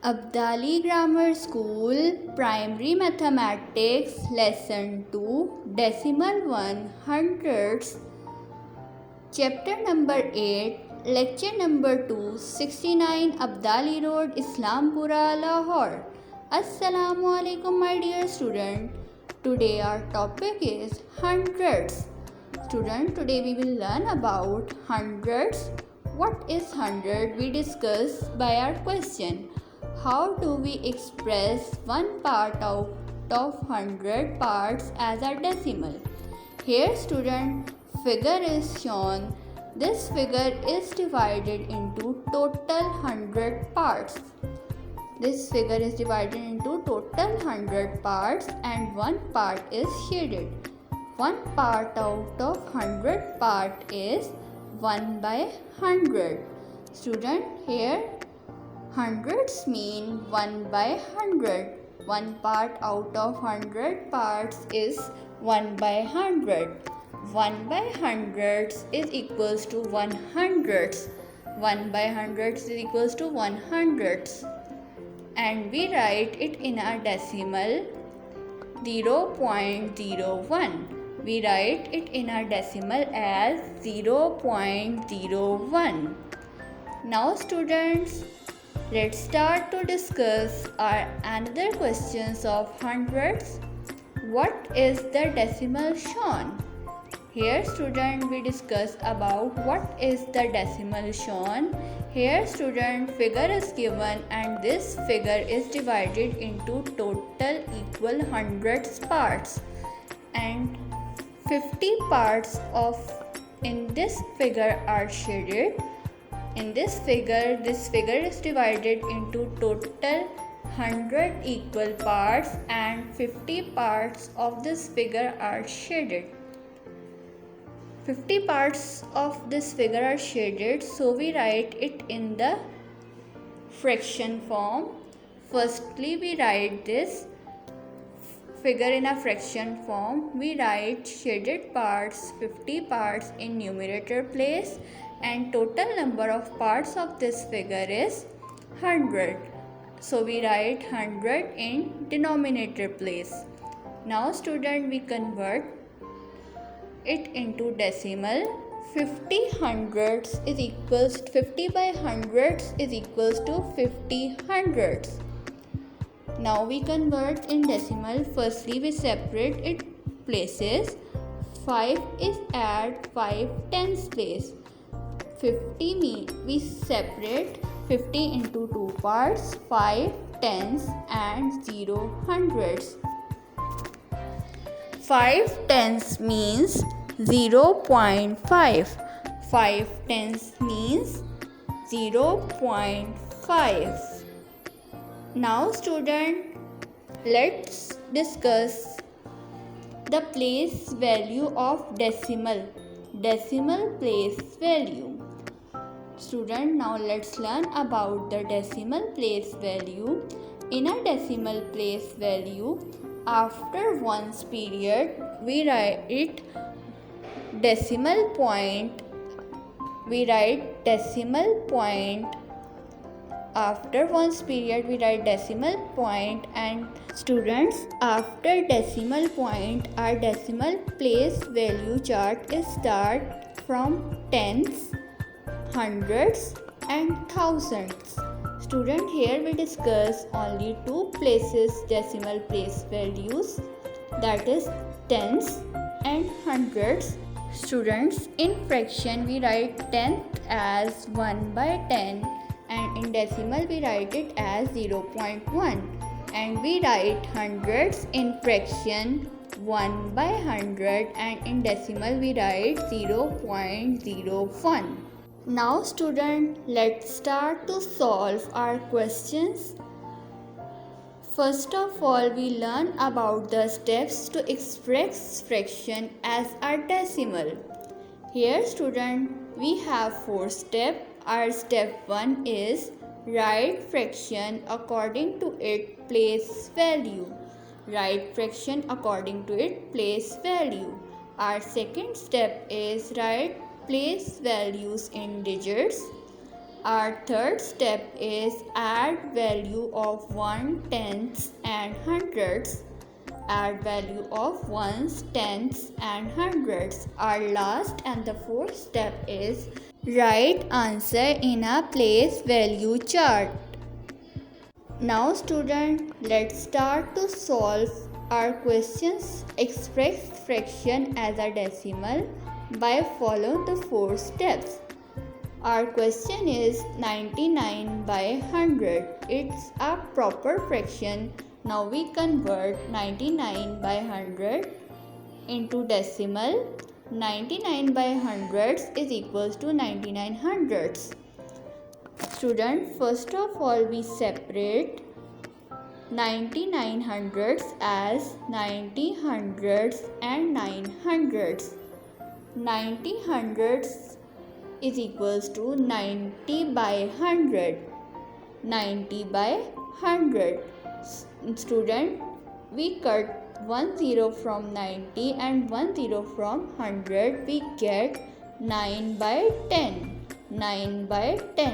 Abdali Grammar School Primary Mathematics Lesson 2 Decimal 1 Hundredths Chapter number 8 Lecture number 2 69 Abdali Road Islampura Lahore. Assalamu alaikum my dear student. Today our topic is hundredths. Student, today we will learn about hundredths. What is hundred? We discuss by our question. How do we express one part out of 100 parts as a decimal? Here student, figure is shown. This figure is divided into total 100 parts. This figure is divided into total 100 parts and one part is shaded. One part out of 100 part is 1 by 100. Student, here hundredths mean 1 by 100. One part out of 100 parts is 1 by 100. 1 by hundredths is equals to 1 hundredths. 1 by hundredths is equals to 1 hundredths. And we write it in a decimal 0.01. We write it in a decimal as 0.01. Now students, let's start to discuss our another questions of hundredths. What is the decimal shown? Here student, we discuss about what is the decimal shown. Here student, figure is given and this figure is divided into total equal hundredths parts, and 50 parts of in this figure are shaded. In this figure is divided into total 100 equal parts and 50 parts of this figure are shaded. 50 parts of this figure are shaded, so we write it in the fraction form. Firstly, we write this figure in a fraction form. We write shaded parts, 50 parts in numerator place, and total number of parts of this figure is 100. So we write 100 in denominator place. Now student, we convert it into decimal. 50 hundredths is equals 50 by hundredths is equals to 50 hundredths. Now we convert in decimal. Firstly, we separate it places. 5 is at 5 tens place. 50 mean we separate 50 into two parts, 5 tens and 0 hundredths. 5 tens means 0.5. 5 tens means 0.5. Now student, let's discuss the place value of decimal place value. Student, now let's learn about the decimal place value. In a decimal place value, after ones period, we write decimal point. After ones period, we write decimal point, and students, after decimal point, our decimal place value chart is start from tens, hundredths and thousands. Student, here we discuss only two places decimal place values, that is tens and hundredths. Students, in fraction we write tenth as 1 by 10, and in decimal we write it as 0.1, and we write hundredths in fraction 1 by 100, and in decimal we write 0.01. Now student, let's start to solve our questions. First of all, we learn about the steps to express fraction as a decimal. Here student, we have 4 steps. Our step 1 is write fraction according to its place value. Write fraction according to its place value. Our second step is write place values in digits. Our third step is add value of 1/10 and hundredths. Add value of ones, tenths and hundredths. Our last and the fourth step is write answer in a place value chart. Now student, let's start to solve our questions. Express fraction as a decimal by following the four steps. Our question is 99 by 100. It's a proper fraction. Now we convert 99 by 100 into decimal. 99 by hundredths is equals to 99 hundredths. Student, first of all we separate 99 hundredths as 90 hundredths and 9 hundredths. 90 hundredths is equals to 90 by 100. 90 by 100. Student, we cut 1 0 from 90 and 1 0 from 100. We get 9 by 10. 9 by 10.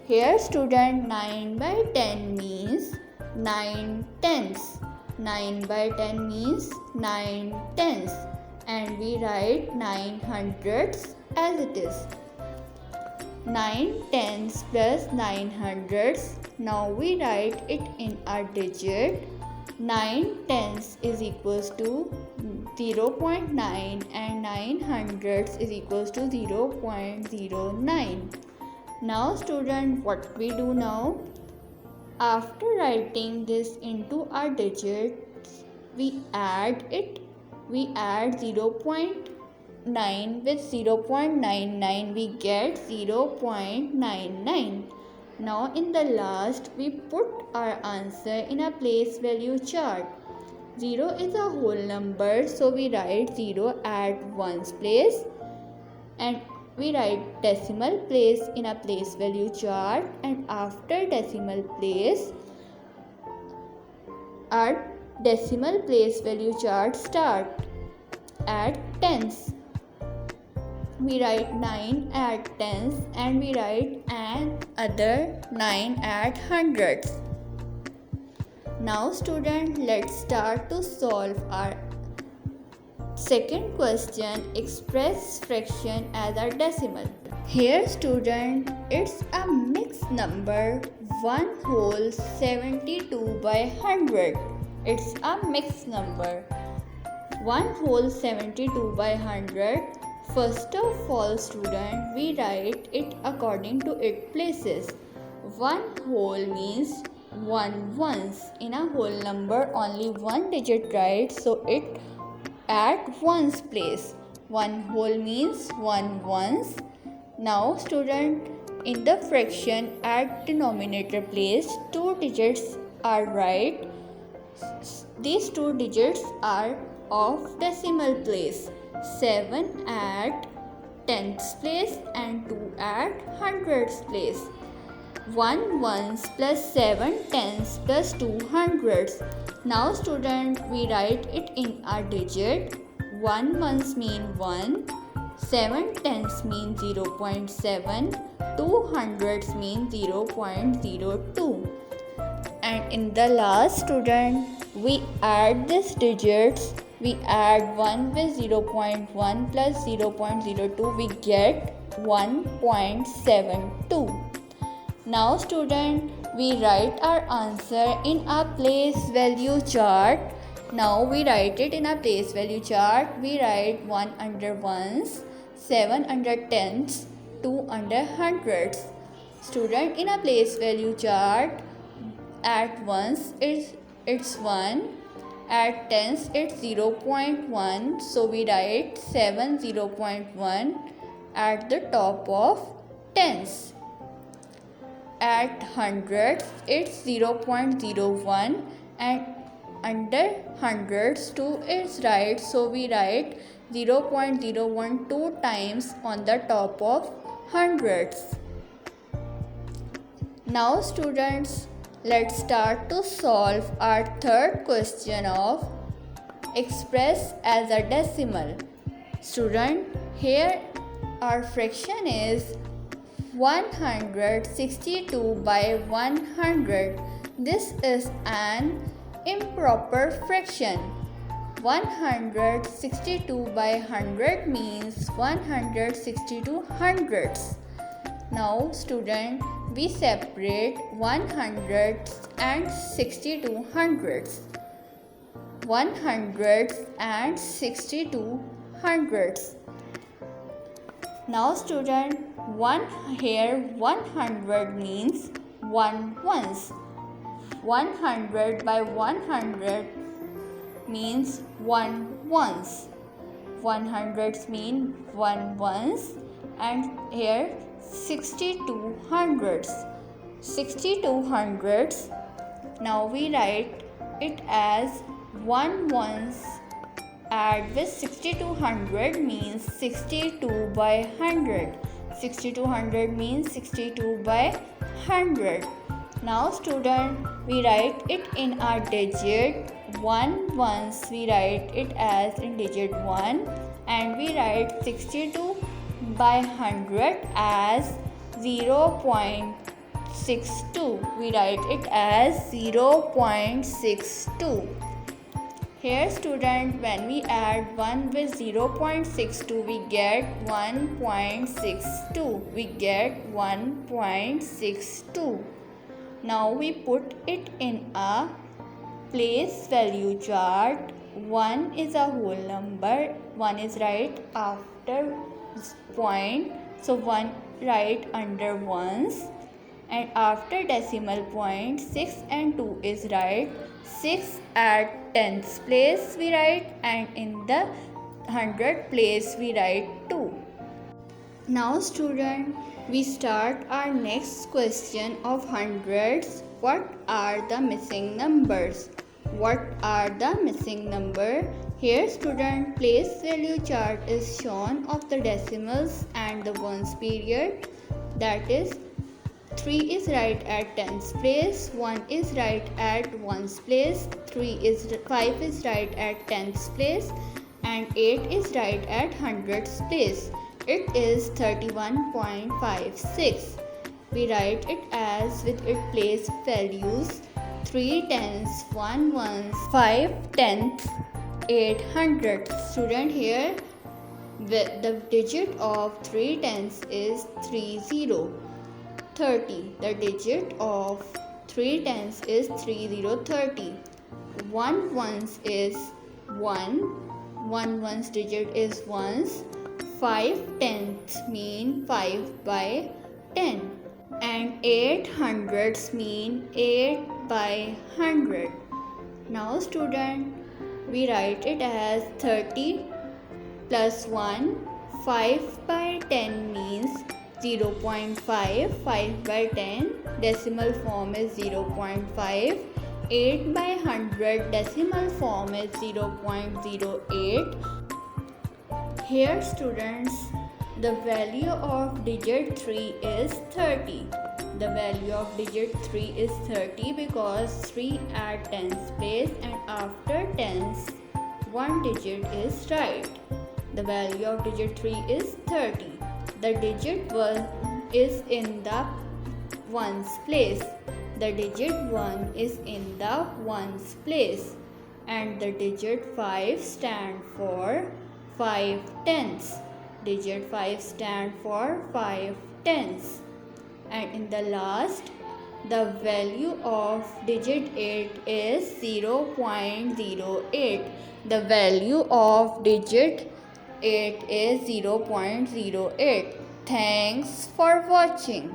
Here student, 9 by 10 means 9 tenths. 9 by 10 means 9 tenths. And we write 9 hundredths as it is. 9 tenths plus 9 hundredths. Now we write it in a digit. 9 tenths is equals to 0.9 and 9 hundredths is equals to 0.09. Now student, what we do now? After writing this into our digits, we add it. We add 0.9 with 0.99, we get 0.99. Now in the last, we put our answer in a place value chart. 0 is a whole number, so we write 0 at ones place and we write decimal place in a place value chart, and after decimal place, our decimal place value chart start at tenths. We write 9 at tenths and we write another 9 at hundredths. Now student, let's start to solve our second question. Express fraction as a decimal. Here student, it's a mixed number 1 whole 72 by 100. It's a mixed number 1 whole 72 by 100. First of all student, we write it according to its places. 1 whole means 1 ones. In a whole number only one digit right, so it at ones place. 1 whole means 1 ones. Now student, in the fraction at denominator place, 2 digits are right. These 2 digits are of decimal place. 7 at tenths place and 2 at hundredths place. 1 ones plus 7 tenths plus 2 hundredths. Now student, we write it in a digit. 1 ones mean 1, 7 tenths mean 0.7, 2 hundredths mean 0.02. And in the last student, we add these digits. We add 1 with 0.1 plus 0.02, we get 1.72. Now student, we write our answer in a place value chart. Now we write it in a place value chart. We write 1 under ones, 7 under tenths, 2 under hundredths. Student, in a place value chart, at ones it's 1. At tenths it's 0.1, so we write 7 0.1 at the top of tenths. At hundredths it's 0.01 and under hundredths too is right, so we write 0.012 times on the top of hundredths. Now students, let's start to solve our third question of express as a decimal. Student, here our fraction is 162 by 100. This is an improper fraction. 162 by 100 means 162 hundredths. Now student, we separate 100ths and 62 hundredths. 100ths and 62 hundredths. Now student, 100 means 1 ones. 100 by 100 means 1 ones. 100ths mean 1 ones, and here 62 hundredths. 62 hundredths. Now we write it as 1 ones. Add with 6200 means 62 by 100. 6200 means 62 by 100. Now student, we write it in our digit. 1 ones, we write it as in digit 1, and we write 62 by 100 as 0.62. We write it as 0.62. Here student, when we add 1 with 0.62, we get 1.62. We get 1.62. Now we put it in a place value chart. 1 is a whole number. 1 is right after point. So 1 right under ones. And after decimal point, 6 and 2 is right. 6 at tens place we write, and in the 100 place we write 2. Now student, we start our next question of hundreds. What are the missing numbers? What are the missing number? Here student, place value chart is shown of the decimals and the ones period. That is, 3 is right at tens place, 1 is right at ones place, 5 is right at tens place, and 8 is right at hundreds place. It is 31.56. We write it as with its place values: 3 tenths, 1 ones, 5 tenths, 8 hundredths. Student, here the digit of 3 tenths is 30. 30. The digit of 3 tenths is 30. 1 ones is 1. 1 ones digit is ones. 5 tenths mean 5 by 10. And 8 hundredths mean 8 by 100. Now student, we write it as 30 plus 1. 5 by 10 means 0.5. 5 by 10 decimal form is 0.5. 8 by 100 decimal form is 0.08. Here students, the value of digit 3 is 30. The value of digit 3 is 30 because 3 at tens place, and after tens 1 digit is right. The value of digit 3 is 30. The digit 1 is in the ones place. The digit 1 is in the ones place. And the digit 5 stand for 5 tenths. Digit 5 stand for 5 tenths. And in the last, the value of digit 8 is 0.08. The value of digit 8 is 0.08. Thanks for watching.